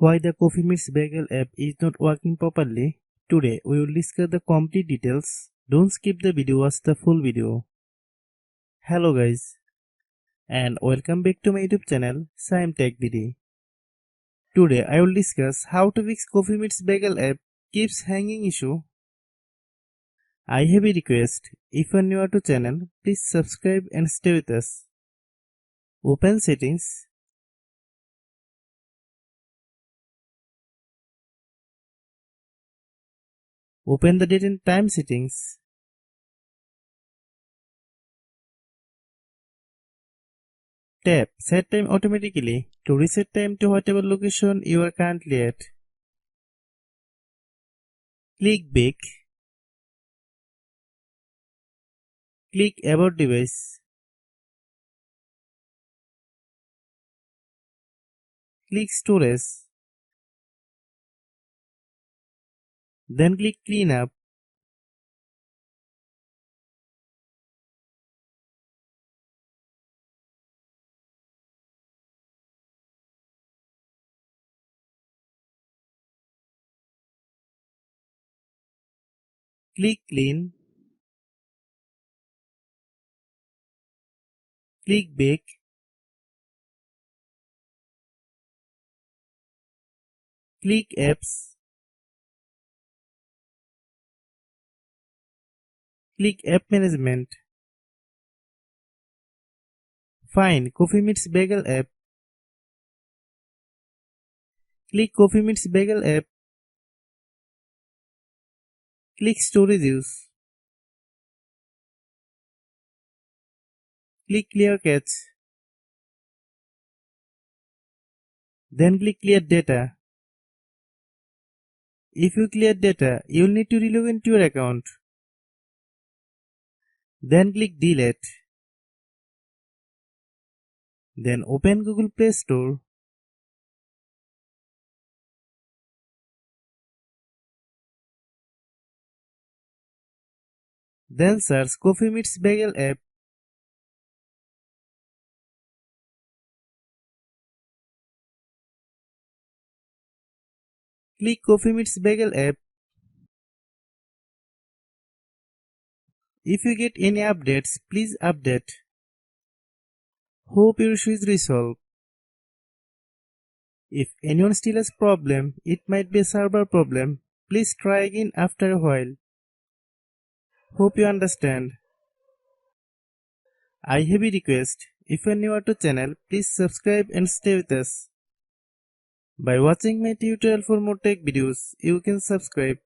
why the Coffee Meets Bagel app is not working properly. Today we will discuss the complete details. Don't skip the video, watch the full video. Hello guys and welcome back to my YouTube channel Shaem Tech BD. Today I will discuss how to fix Coffee Meets Bagel app keeps hanging issue. I have a request. If you are new to channel, please subscribe and stay with us. Open settings. Open the date and time settings. Tap Set Time automatically to reset time to whatever location you are currently at. Click Back. Click About Device. Click Storage. Then click Clean Up. Click Clean. Click Back. Click Apps. Click App Management. Find Coffee Meets Bagel app. Click Coffee Meets Bagel app. Click Storage Use. Click Clear Cache. Then click Clear Data. If you clear data, you will need to relog into your account. Then click Delete. Then open Google Play Store. Then search Coffee Meets Bagel app. Click Coffee Meets Bagel app. If you get any updates, please update. Hope your issue is resolved. If anyone still has problem, it might be a server problem. Please try again after a while. Hope you understand. I have a request. If you are new to channel, please subscribe and stay with us. By watching my tutorial for more tech videos, you can subscribe.